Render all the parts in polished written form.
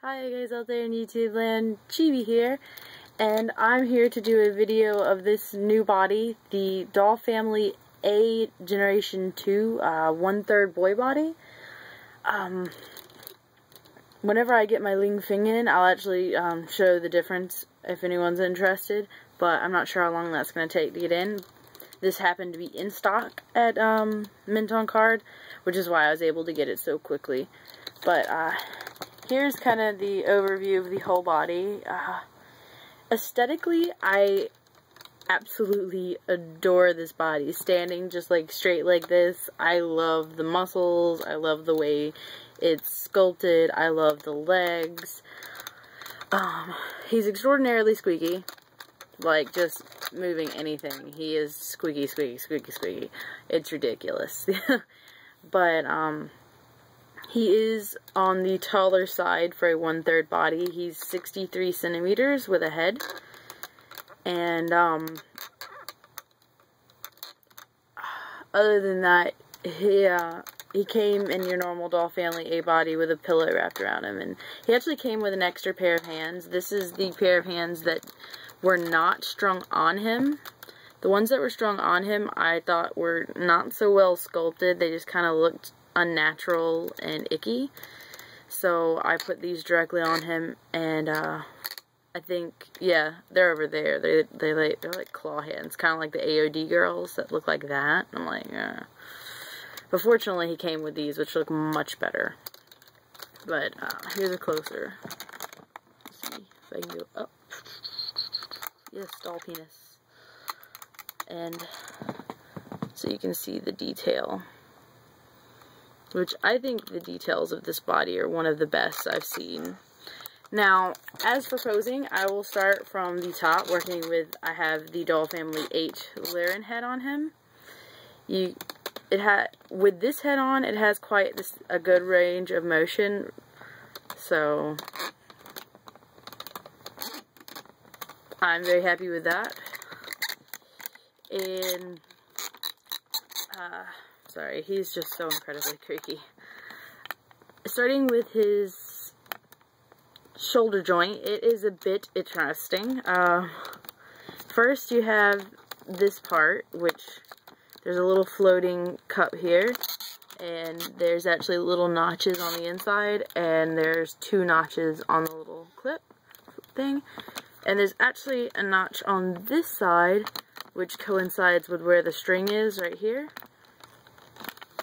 Hi guys out there in YouTube land, Chibi here, and I'm here to do a video of this new body, the DollFamily A Generation 2 1/3 boy body. Whenever I get my Ling Fing in, I'll actually show the difference if anyone's interested, but I'm not sure how long that's going to take to get in. This happened to be in stock at Mint on Card, which is why I was able to get it so quickly. But here's kind of the overview of the whole body. Aesthetically, I absolutely adore this body. Standing just like straight like this, I love the muscles, I love the way it's sculpted, I love the legs. He's extraordinarily squeaky. Like, just moving anything, he is squeaky, squeaky, squeaky, squeaky. It's ridiculous. But, he is on the taller side for a 1/3 body. He's 63 centimeters with a head. And, other than that, he came in your normal DollFamily A body with a pillow wrapped around him. And he actually came with an extra pair of hands. This is the pair of hands that were not strung on him. The ones that were strung on him, I thought were not so well sculpted. They just kind of looked unnatural and icky. So I put these directly on him, and I think, yeah, they're over there. They're like claw hands, kind of like the AOD girls that look like that. I'm like, yeah. But fortunately, he came with these, which look much better. But here's a closer. Let's see if I can go up. Yes, doll penis. And so you can see the detail, which I think the details of this body are one of the best I've seen. Now, as for posing, I will start from the top, working with, I have the DollFamily H Laren head on him. With this head on, it has quite a good range of motion, so I'm very happy with that. And, sorry, he's just so incredibly creaky. Starting with his shoulder joint, it is a bit interesting. First you have this part, which there's a little floating cup here, and there's actually little notches on the inside, and there's 2 notches on the little clip thing. And there's actually a notch on this side, which coincides with where the string is right here.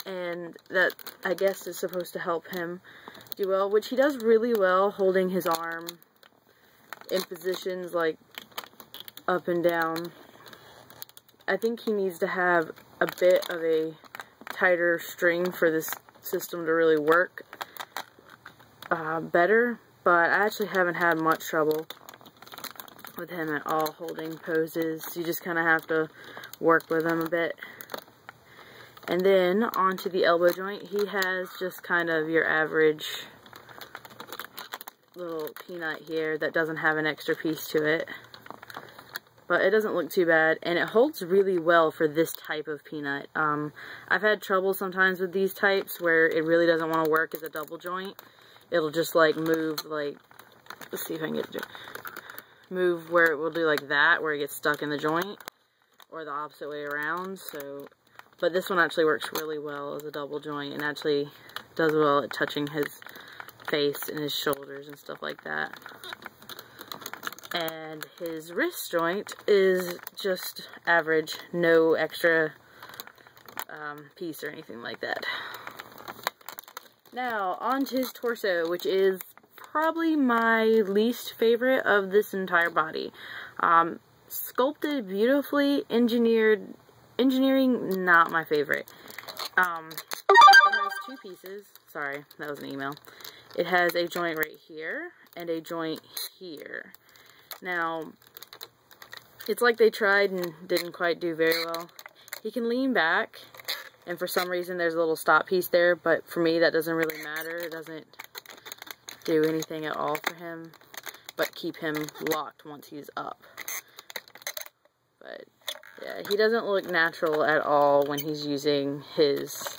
And that, I guess, is supposed to help him do well, which he does really well, holding his arm in positions like up and down. I think he needs to have a bit of a tighter string for this system to really work better, but I actually haven't had much trouble with him at all holding poses. You just kind of have to work with him a bit. And then onto the elbow joint, he has just kind of your average little peanut here that doesn't have an extra piece to it, but it doesn't look too bad, and it holds really well for this type of peanut. I've had trouble sometimes with these types where it really doesn't want to work as a double joint. It'll just like move, like, let's see if I can get it to move where it will do like that, where it gets stuck in the joint, or the opposite way around. So, but this one actually works really well as a double joint, and actually does well at touching his face and his shoulders and stuff like that. And his wrist joint is just average, no extra piece or anything like that. Now, onto his torso, which is probably my least favorite of this entire body. Sculpted beautifully, engineering, not my favorite. It has 2 pieces. Sorry, that was an email. It has a joint right here and a joint here. Now, it's like they tried and didn't quite do very well. He can lean back, and for some reason there's a little stop piece there, but for me that doesn't really matter. It doesn't do anything at all for him, but keep him locked once he's up. But yeah, he doesn't look natural at all when he's using his,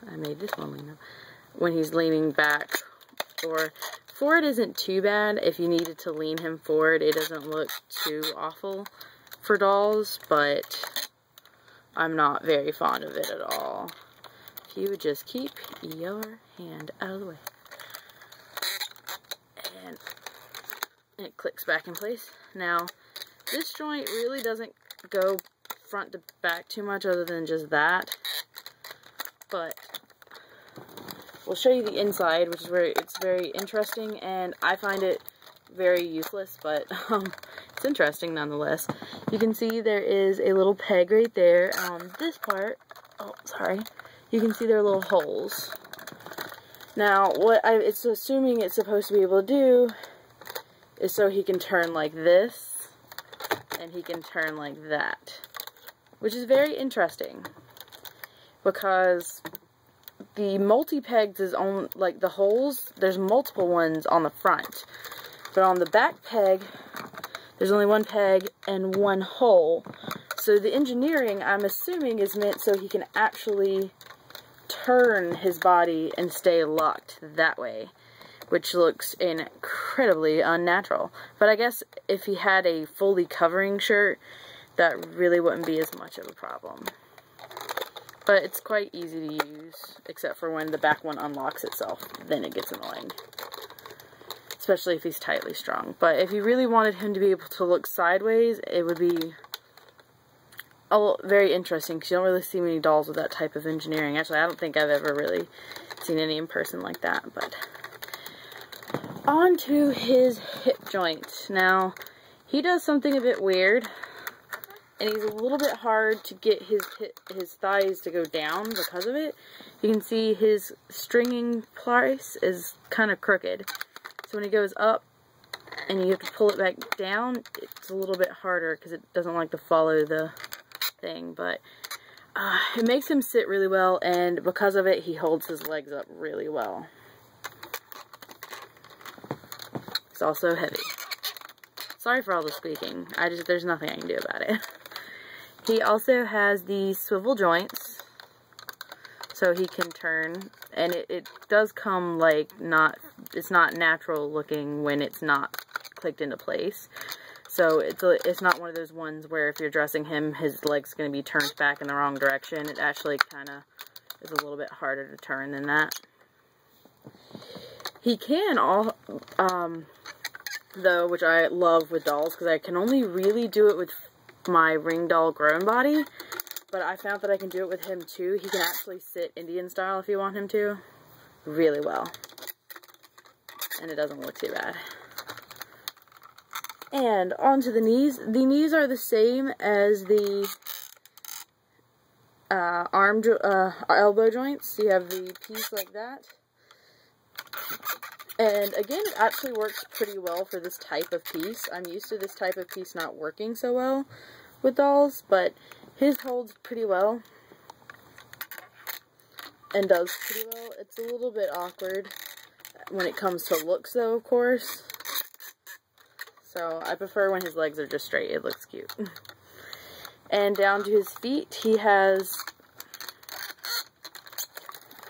I made this one lean up, when he's leaning back before. Forward isn't too bad. If you needed to lean him forward, it doesn't look too awful for dolls, but I'm not very fond of it at all. If you would just keep your hand out of the way. And it clicks back in place. Now, this joint really doesn't go front to back too much other than just that. But we'll show you the inside, which is where it's very interesting, and I find it very useless, but it's interesting nonetheless. You can see there is a little peg right there. On this part, oh, sorry, you can see there are little holes. Now, what it's assuming it's supposed to be able to do is so he can turn like this, and he can turn like that, which is very interesting, because the multi-pegs is on, like, the holes, there's multiple ones on the front, but on the back peg, there's only one peg and one hole. So the engineering, I'm assuming, is meant so he can actually turn his body and stay locked that way, which looks incredibly unnatural. But I guess if he had a fully covering shirt, that really wouldn't be as much of a problem. But it's quite easy to use, except for when the back one unlocks itself. Then it gets annoying. Especially if he's tightly strung. But if you really wanted him to be able to look sideways, it would be very interesting, because you don't really see many dolls with that type of engineering. Actually, I don't think I've ever really seen any in person like that. But on to his hip joint. Now, he does something a bit weird. And he's a little bit hard to get his thighs to go down because of it. You can see his stringing place is kind of crooked. So when he goes up and you have to pull it back down, it's a little bit harder because it doesn't like to follow the thing. But it makes him sit really well, and because of it, he holds his legs up really well. It's also heavy. Sorry for all the squeaking. There's nothing I can do about it. He also has the swivel joints, so he can turn, and it does come like it's not natural looking when it's not clicked into place. So it's not one of those ones where if you're dressing him, his leg's going to be turned back in the wrong direction. It actually kind of is a little bit harder to turn than that. He can though, which I love with dolls, because I can only really do it with my ring doll grown body, but I found that I can do it with him too. He can actually sit Indian style if you want him to, really well, and it doesn't look too bad. And onto the knees. The knees are the same as the elbow joints. You have the piece like that. And again, it actually works pretty well for this type of piece. I'm used to this type of piece not working so well with dolls, but his holds pretty well and does pretty well. It's a little bit awkward when it comes to looks though, of course. So I prefer when his legs are just straight. It looks cute. And down to his feet, he has...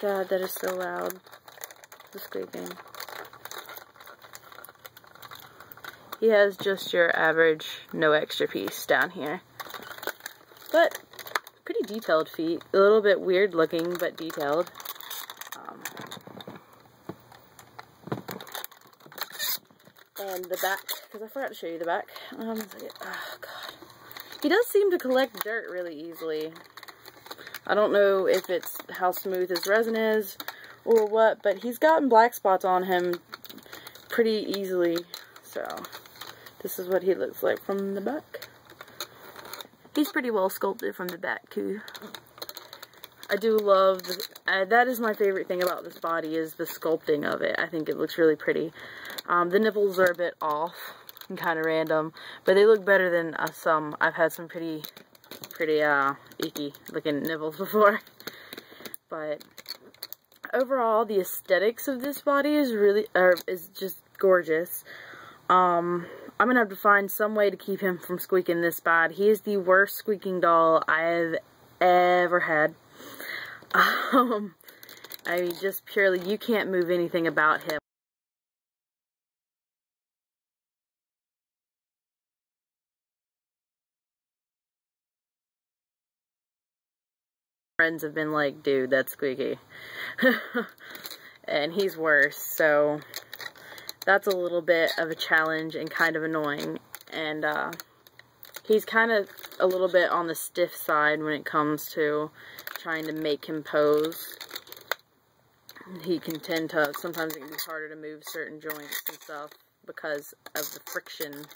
God, that is so loud. The squeaking. He has just your average, no extra piece down here. But, pretty detailed feet. A little bit weird looking, but detailed. And the back, because I forgot to show you the back. Oh, God. He does seem to collect dirt really easily. I don't know if it's how smooth his resin is or what, but he's gotten black spots on him pretty easily. So, this is what he looks like from the back. He's pretty well sculpted from the back, too. I do love, that is my favorite thing about this body, is the sculpting of it. I think it looks really pretty. The nipples are a bit off and kind of random, but they look better than some. I've had some pretty icky looking nipples before. But overall, the aesthetics of this body is just gorgeous. I'm gonna have to find some way to keep him from squeaking this bad. He is the worst squeaking doll I've ever had. I mean, just purely, you can't move anything about him Friends have been like, dude, that's squeaky. And he's worse, so that's a little bit of a challenge and kind of annoying. And he's kind of a little bit on the stiff side when it comes to trying to make him pose. He can tend to, sometimes it can be harder to move certain joints and stuff because of the friction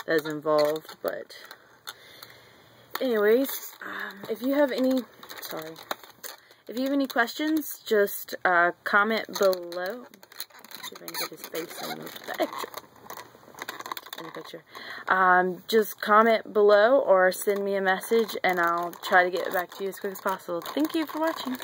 that is involved. But anyways, if you have any questions, just comment below. See if I can get his face in the picture. Just comment below or send me a message and I'll try to get back to you as quick as possible. Thank you for watching.